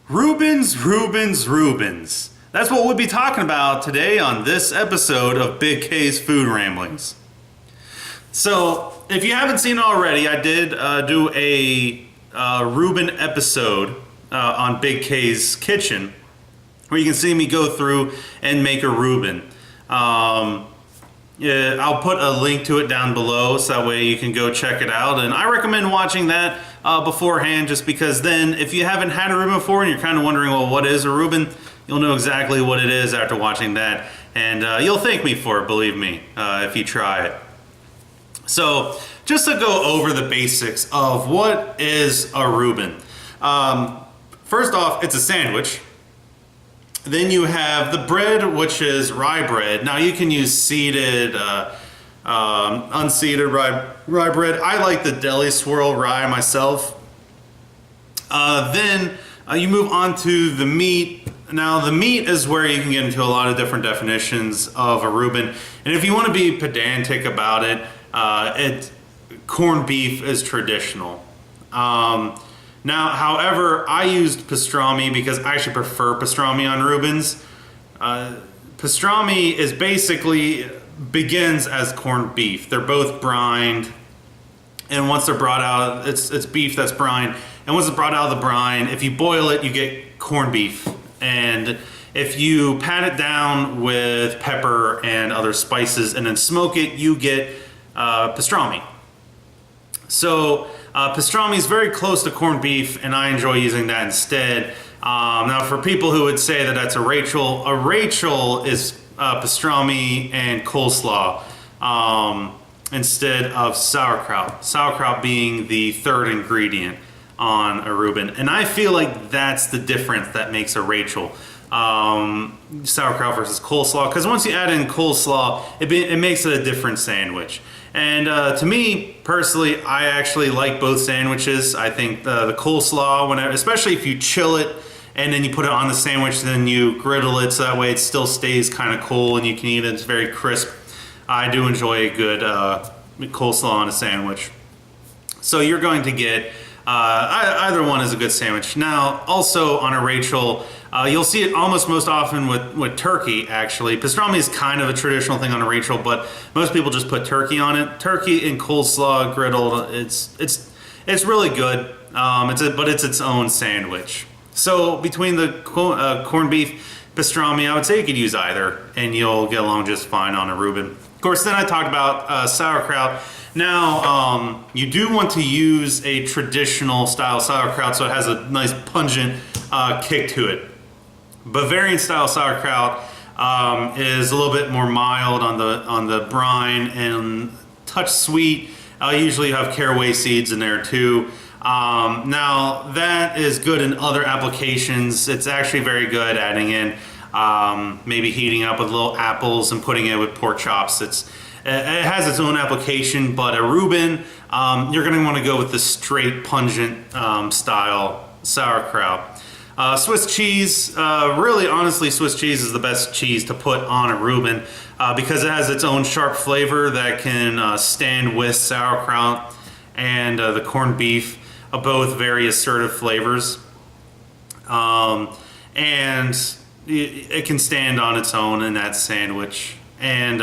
Reubens. That's what we'll be talking about today on this episode of Big K's Food Ramblings. So, if you haven't seen it already, I did do a Reuben episode on Big K's Kitchen, where you can see me go through and make a Reuben. Yeah, I'll put a link to it down below so that way you can go check it out. And I recommend watching that beforehand, just because then if you haven't had a Reuben before and you're kind of wondering, well, what is a Reuben? You'll know exactly what it is after watching that. And you'll thank me for it, believe me, if you try it. So just to go over the basics of what is a Reuben. First off, it's a sandwich. Then you have the bread, which is rye bread. Now you can use seeded, unseeded rye bread. I like the deli swirl rye myself. Then you move on to the meat. Now the meat is where you can get into a lot of different definitions of a Reuben. And if you want to be pedantic about it, corned beef is traditional. Now, however, I used pastrami because I actually prefer pastrami on Reubens. Pastrami is basically begins as corned beef. They're both brined, and once they're brought out, it's beef that's brined. And once it's brought out of the brine, if you boil it, you get corned beef. And if you pat it down with pepper and other spices and then smoke it, you get pastrami. So pastrami is very close to corned beef, and I enjoy using that instead. Now, for people who would say that that's a Rachel is pastrami and coleslaw instead of sauerkraut. Sauerkraut being the third ingredient on a Reuben, and I feel like that's the difference that makes a Rachel. Sauerkraut versus coleslaw, because once you add in coleslaw, it makes it a different sandwich. And to me, personally, I actually like both sandwiches. I think the coleslaw, especially if you chill it and then you put it on the sandwich, then you griddle it so that way it still stays kind of cool and you can eat it. It's very crisp. I do enjoy a good coleslaw on a sandwich. So you're going to get, either one is a good sandwich. Now, also on a Rachel, you'll see it almost most often with turkey, actually. Pastrami is kind of a traditional thing on a Rachel, but most people just put turkey on it. Turkey and coleslaw griddled, it's really good, but it's its own sandwich. So between the corned beef, pastrami, I would say you could use either, and you'll get along just fine on a Reuben. Of course, then I talked about sauerkraut. Now, you do want to use a traditional style sauerkraut so it has a nice pungent kick to it. Bavarian style sauerkraut is a little bit more mild on the brine and touch sweet. Usually you have caraway seeds in there too. Now that is good in other applications. It's actually very good adding in maybe heating up with little apples and putting it with pork chops. It has its own application, but a Reuben, you're going to want to go with the straight pungent style sauerkraut. Swiss cheese, really honestly, Swiss cheese is the best cheese to put on a Reuben because it has its own sharp flavor that can stand with sauerkraut and the corned beef, both very assertive flavors. And it can stand on its own in that sandwich. And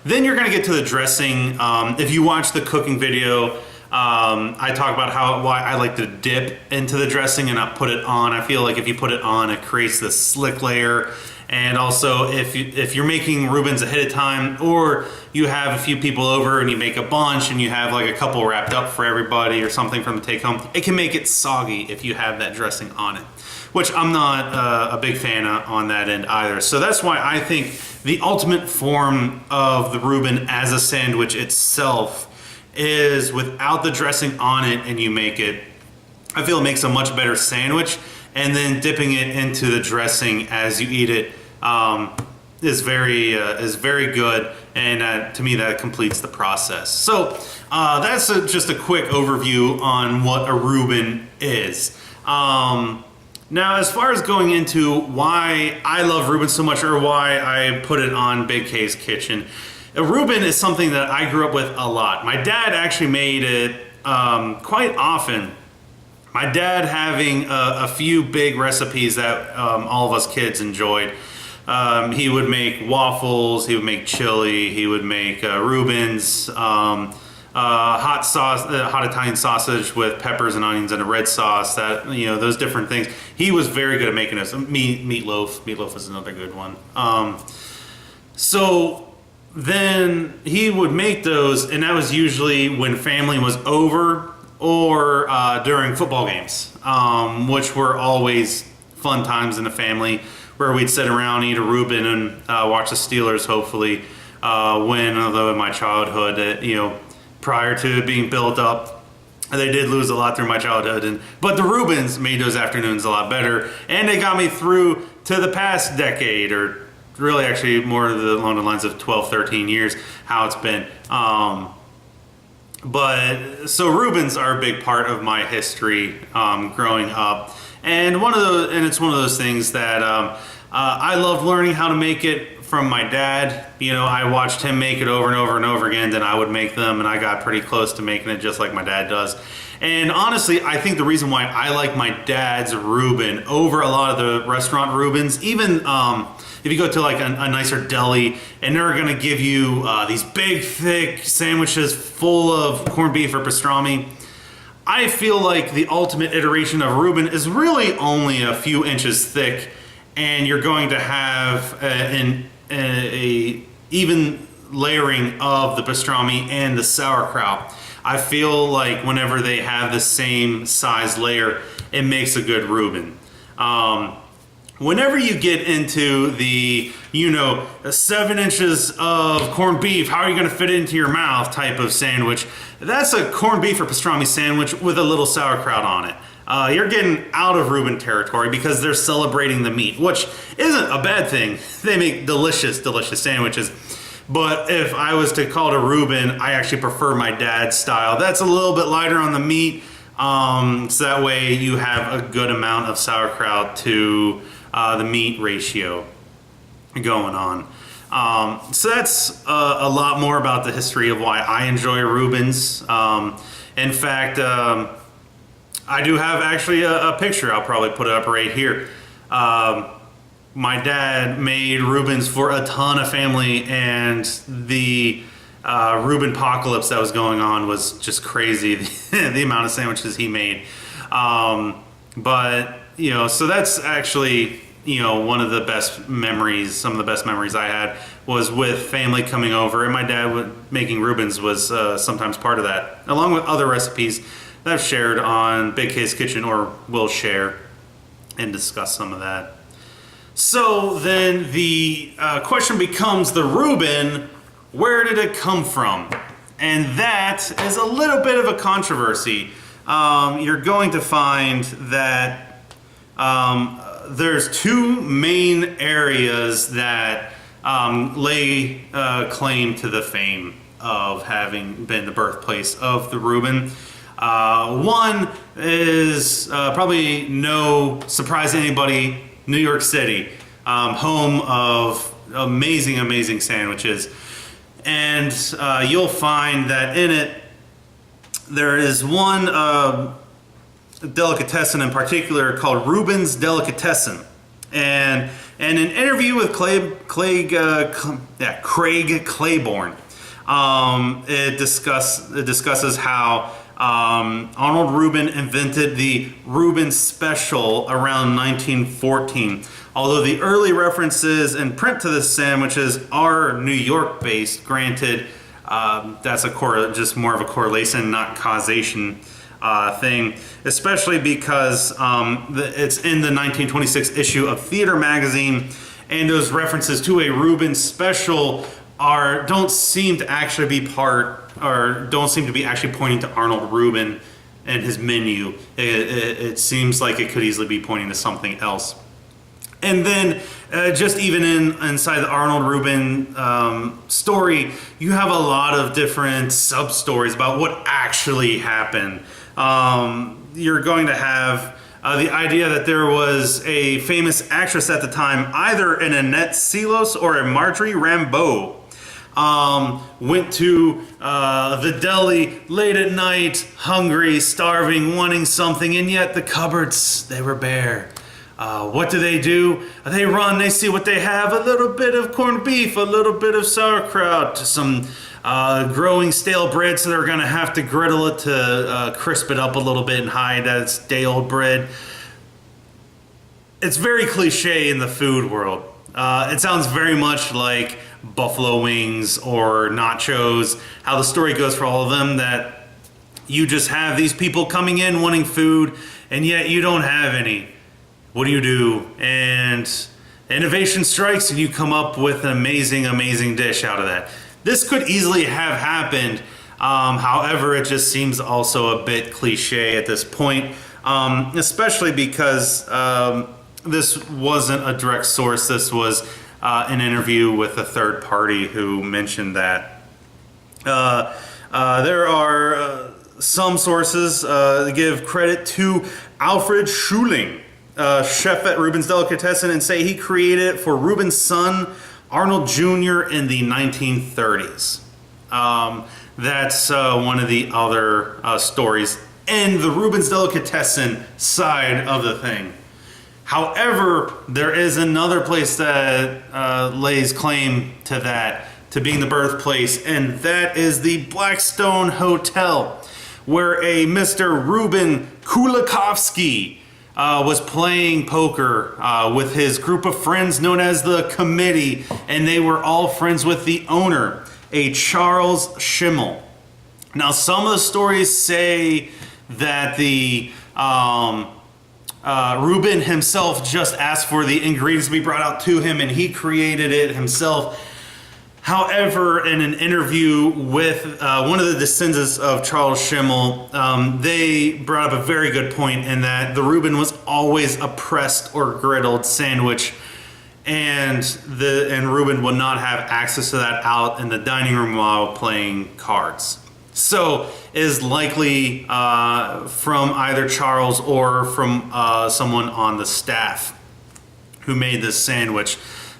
then you're going to get to the dressing. If you watch the cooking video, I talk about why I like to dip into the dressing and not put it on. I feel like if you put it on, it creates this slick layer. And also, if you're making Reubens ahead of time, or you have a few people over and you make a bunch and you have like a couple wrapped up for everybody or something from the take home, it can make it soggy if you have that dressing on it, which I'm not a big fan on that end either. So that's why I think the ultimate form of the Reuben as a sandwich itself is without the dressing on it, and you make it, I feel it makes a much better sandwich, and then dipping it into the dressing as you eat it is very good, and to me that completes the process. So that's just a quick overview on what a Reuben is. Now, as far as going into why I love Reuben so much, or why I put it on Big K's Kitchen, a Reuben is something that I grew up with a lot. My dad actually made it quite often my dad having a few big recipes that all of us kids enjoyed. He would make waffles, he would make chili, he would make Reubens, hot Italian sausage with peppers and onions and a red sauce. That, you know, those different things. He was very good at making those. Meatloaf. Meatloaf is another good one. So then he would make those, and that was usually when family was over or during football games, which were always fun times in the family, where we'd sit around, eat a Reuben, and watch the Steelers hopefully win. Although in my childhood, you know, prior to it being built up, they did lose a lot through my childhood, but the Reubens made those afternoons a lot better, and they got me through to the past decade, or really actually more along the lines of 12, 13 years, how it's been. But so Reubens are a big part of my history growing up, and it's one of those things that I loved learning how to make it from my dad. You know, I watched him make it over and over and over again, then I would make them, and I got pretty close to making it just like my dad does. And honestly, I think the reason why I like my dad's Reuben over a lot of the restaurant Reubens, even if you go to like a nicer deli and they're gonna give you these big thick sandwiches full of corned beef or pastrami, I feel like the ultimate iteration of Reuben is really only a few inches thick, and you're going to have a even layering of the pastrami and the sauerkraut. I feel like whenever they have the same size layer, it makes a good Reuben. Whenever you get into the, 7 inches of corned beef, how are you going to fit it into your mouth type of sandwich, that's a corned beef or pastrami sandwich with a little sauerkraut on it. You're getting out of Reuben territory because they're celebrating the meat, which isn't a bad thing. They make delicious, delicious sandwiches. But if I was to call it a Reuben, I actually prefer my dad's style. That's a little bit lighter on the meat, so that way you have a good amount of sauerkraut to the meat ratio going on. So that's a lot more about the history of why I enjoy Reubens. In fact, I do have actually a picture. I'll probably put it up right here. My dad made Reubens for a ton of family, and the Reuben apocalypse that was going on was just crazy. The amount of sandwiches he made. But so that's actually one of the best memories. Some of the best memories I had was with family coming over, and my dad making Reubens was sometimes part of that, along with other recipes that I've shared on Big K's Kitchen or will share and discuss some of that. So then the question becomes the Reuben, where did it come from? And that is a little bit of a controversy. You're going to find that there's two main areas that lay claim to the fame of having been the birthplace of the Reuben. One is probably no surprise to anybody, New York City, home of amazing, amazing sandwiches. And you'll find that in it, there is one delicatessen in particular called Reuben's Delicatessen. And in an interview with Craig Claiborne, it discusses how Arnold Reuben invented the Reuben Special around 1914. Although the early references in print to the sandwiches are New York based, granted, that's just more of a correlation, not causation thing, especially because it's in the 1926 issue of Theater magazine, and those references to a Reuben Special don't seem to actually be actually pointing to Arnold Reuben and his menu. It seems like it could easily be pointing to something else. And then just even inside the Arnold Reuben story, you have a lot of different sub-stories about what actually happened. You're going to have the idea that there was a famous actress at the time, either an Annette Selos or a Marjorie Rambeau, went to the deli late at night, hungry, starving, wanting something, and yet the cupboards, they were bare. What do? They run, they see what they have, a little bit of corned beef, a little bit of sauerkraut, some growing stale bread, so they're gonna have to griddle it to crisp it up a little bit and hide that it's day-old bread. It's very cliche in the food world. It sounds very much like buffalo wings or nachos, how the story goes for all of them, that you just have these people coming in wanting food, and yet you don't have any. What do? And innovation strikes, and you come up with an amazing, amazing dish out of that. This could easily have happened. However, it just seems also a bit cliche at this point, especially because this wasn't a direct source. This was an interview with a third party who mentioned that. There are some sources that give credit to Alfred Schuling, chef at Reubens Delicatessen, and say he created it for Reuben's son, Arnold Jr. in the 1930s. That's one of the other stories in the Reubens Delicatessen side of the thing. However, there is another place that lays claim to that, to being the birthplace, and that is the Blackstone Hotel, where a Mr. Reuben Kulikovsky was playing poker with his group of friends known as the Committee, and they were all friends with the owner, a Charles Schimmel. Now, some of the stories say that the Reuben himself just asked for the ingredients to be brought out to him, and he created it himself. However, in an interview with one of the descendants of Charles Schimmel, they brought up a very good point in that the Reuben was always a pressed or griddled sandwich, and Reuben would not have access to that out in the dining room while playing cards. So it is likely from either Charles or from someone on the staff who made this sandwich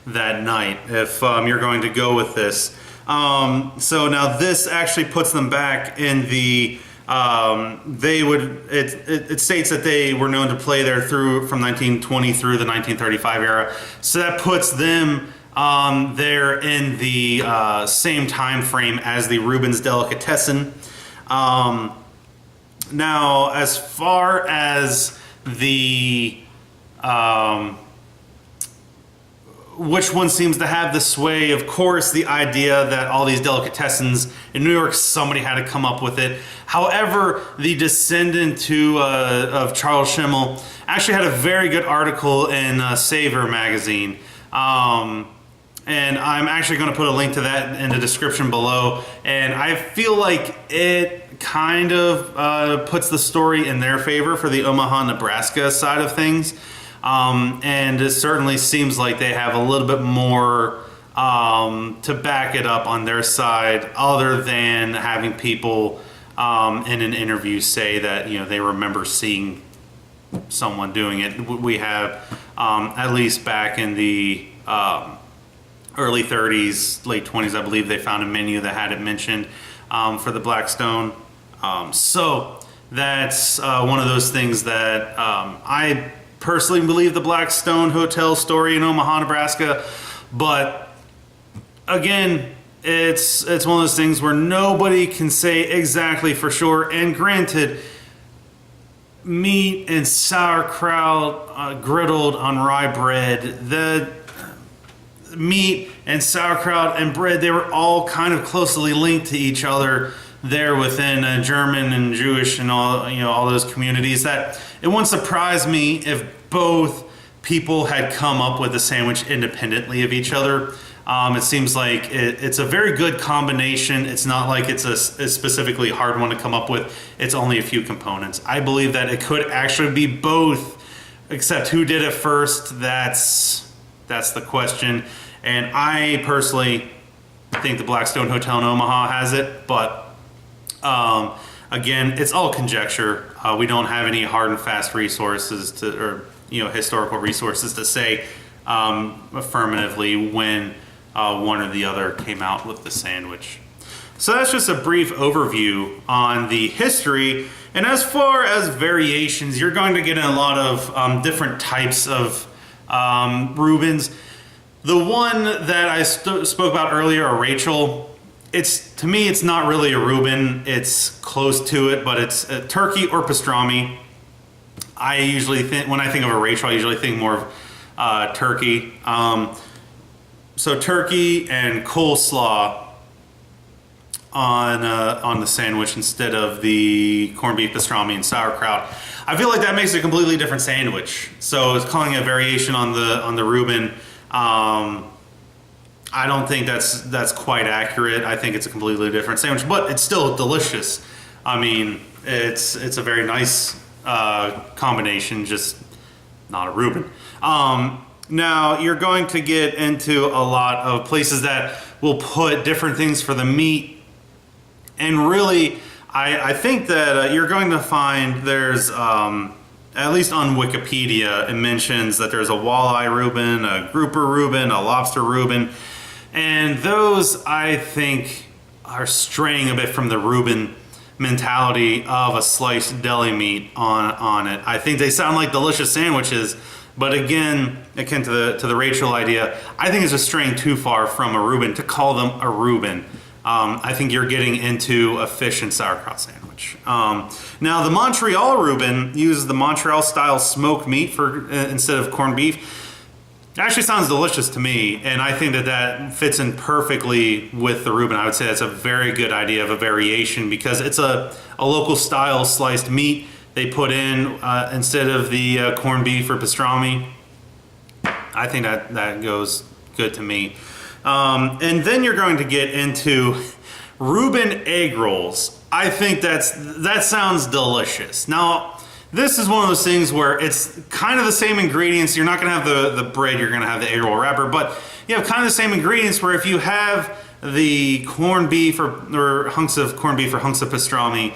that night, if you're going to go with this. So now this actually puts them back in the it states that they were known to play there from 1920 through the 1935 era. So that puts them there in the same time frame as the Reubens Delicatessen. Now, as far as the which one seems to have the sway, of course, the idea that all these delicatessens in New York, somebody had to come up with it. However, the descendant of Charles Schimmel actually had a very good article in Savor magazine. And I'm actually going to put a link to that in the description below. And I feel like it kind of puts the story in their favor for the Omaha, Nebraska side of things. And it certainly seems like they have a little bit more to back it up on their side, other than having people in an interview say that, you know, they remember seeing someone doing it. We have at least back in the early 30s, late 20s, I believe they found a menu that had it mentioned for the Blackstone. So that's one of those things that I personally believe the Blackstone Hotel story in Omaha, Nebraska, but again, it's one of those things where nobody can say exactly for sure. And granted, meat and sauerkraut griddled on rye bread, the meat and sauerkraut and bread, they were all kind of closely linked to each other there within German and Jewish and all those communities, that it wouldn't surprise me if both people had come up with a sandwich independently of each other. It seems like it's a very good combination. It's not like it's a specifically hard one to come up with. It's only a few components. I believe that it could actually be both, except who did it first, that's the question. And I personally think the Blackstone Hotel in Omaha has it, but again, it's all conjecture. We don't have any hard and fast resources historical resources to say affirmatively when one or the other came out with the sandwich. So that's just a brief overview on the history. And as far as variations, you're going to get in a lot of different types of Reubens. The one that I spoke about earlier, a Rachel, to me, it's not really a Reuben. It's close to it, but it's a turkey or pastrami. I usually think, when I think of a Rachel, I usually think more of turkey. So turkey and coleslaw on the sandwich instead of the corned beef pastrami and sauerkraut. I feel like that makes a completely different sandwich. So it's calling it a variation on the Reuben. I don't think that's quite accurate. I think it's a completely different sandwich, but it's still delicious. I mean, it's a very nice combination, just not a Reuben. Now you're going to get into a lot of places that will put different things for the meat. And really, I think that you're going to find there's, at least on Wikipedia, it mentions that there's a walleye Reuben, a grouper Reuben, a lobster Reuben. And those, I think, are straying a bit from the Reuben mentality of a sliced deli meat on it. I think they sound like delicious sandwiches, but again, akin to the Rachel idea, I think it's just straying too far from a Reuben to call them a Reuben. I think you're getting into a fish and sauerkraut sandwich. Now, the Montreal Reuben uses the Montreal-style smoked meat instead of corned beef. It actually sounds delicious to me, and I think that fits in perfectly with the Reuben. I would say that's a very good idea of a variation because it's a local-style sliced meat they put in instead of the corned beef or pastrami. I think that goes good to me. And then you're going to get into Reuben egg rolls. I think that sounds delicious. Now, this is one of those things where it's kind of the same ingredients. You're not going to have the bread, you're going to have the egg roll wrapper, but you have kind of the same ingredients where if you have the corned beef or hunks of corned beef or hunks of pastrami,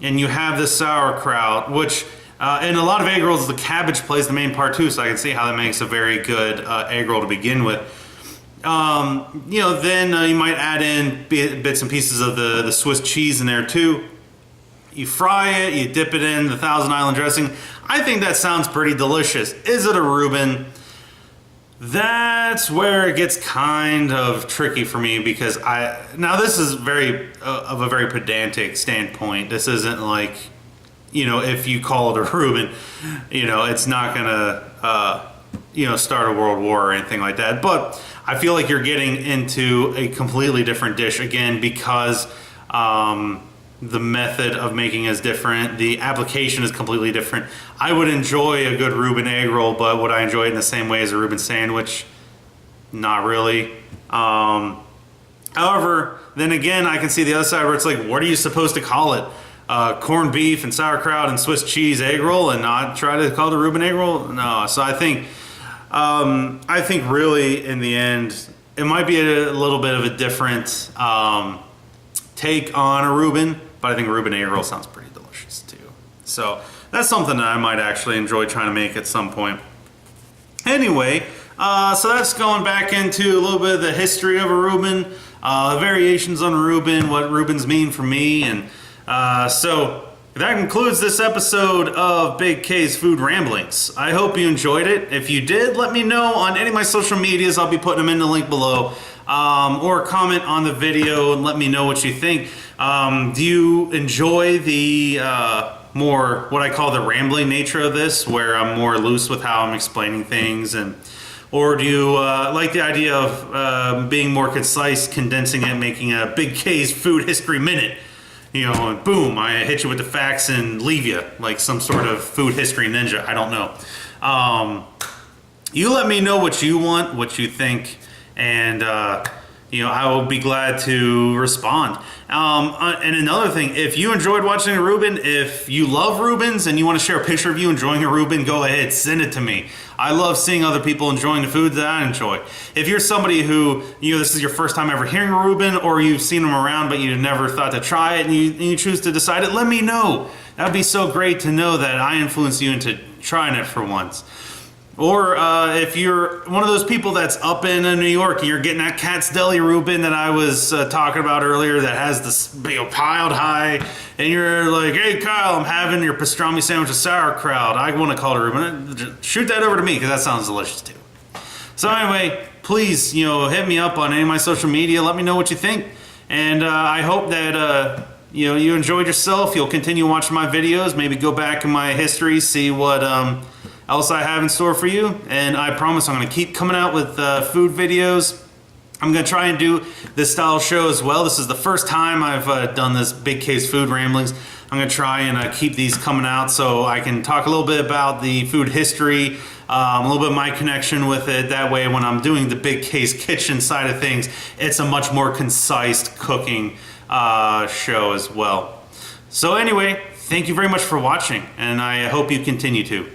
and you have the sauerkraut, which in a lot of egg rolls, the cabbage plays the main part too, so I can see how that makes a very good egg roll to begin with. Then you might add in bits and pieces of the Swiss cheese in there too. You fry it, you dip it in the Thousand Island dressing. I think that sounds pretty delicious. Is it a Reuben? That's where it gets kind of tricky for me because now this is of a very pedantic standpoint. This isn't like, if you call it a Reuben, it's not gonna, start a world war or anything like that. But I feel like you're getting into a completely different dish again because the method of making is different. The application is completely different. I would enjoy a good Reuben egg roll, but would I enjoy it in the same way as a Reuben sandwich? Not really. However, then again, I can see the other side where it's like, what are you supposed to call it? Corned beef and sauerkraut and Swiss cheese egg roll and not try to call it a Reuben egg roll? No. So I think really in the end, it might be a little bit of a different take on a Reuben, but I think a Reuben egg roll sounds pretty delicious too. So that's something that I might actually enjoy trying to make at some point. Anyway, so that's going back into a little bit of the history of a Reuben, variations on a Reuben, what Reubens mean for me, and so that concludes this episode of Big K's Food Ramblings. I hope you enjoyed it. If you did, let me know on any of my social medias. I'll be putting them in the link below. Or comment on the video and let me know what you think. Do you enjoy the more what I call the rambling nature of this, where I'm more loose with how I'm explaining things, or do you like the idea of being more concise, condensing it, making a Big K's Food History Minute? And boom, I hit you with the facts and leave you like some sort of food history ninja. I don't know. You let me know what you want, what you think, and I will be glad to respond. And another thing, if you enjoyed watching a Reuben, if you love Reubens and you want to share a picture of you enjoying a Reuben, go ahead, send it to me. I love seeing other people enjoying the food that I enjoy. If you're somebody who, this is your first time ever hearing a Reuben, or you've seen them around but you never thought to try it and you choose to decide it, let me know. That would be so great to know that I influenced you into trying it for once. Or if you're one of those people that's up in New York and you're getting that Cat's Deli Reuben that I was talking about earlier that has this piled high, and you're like, hey Kyle, I'm having your pastrami sandwich with sauerkraut. I want to call it Reuben. Just shoot that over to me because that sounds delicious too. So anyway, please, hit me up on any of my social media. Let me know what you think. And I hope that you enjoyed yourself. You'll continue watching my videos. Maybe go back in my history, see what else I have in store for you. And I promise I'm going to keep coming out with food videos. I'm going to try and do this style show as well. This is the first time I've done this Big Case Food Ramblings. I'm going to try and keep these coming out so I can talk a little bit about the food history, a little bit of my connection with it. That way when I'm doing the Big Case Kitchen side of things, it's a much more concise cooking show as well. So anyway, thank you very much for watching, and I hope you continue to.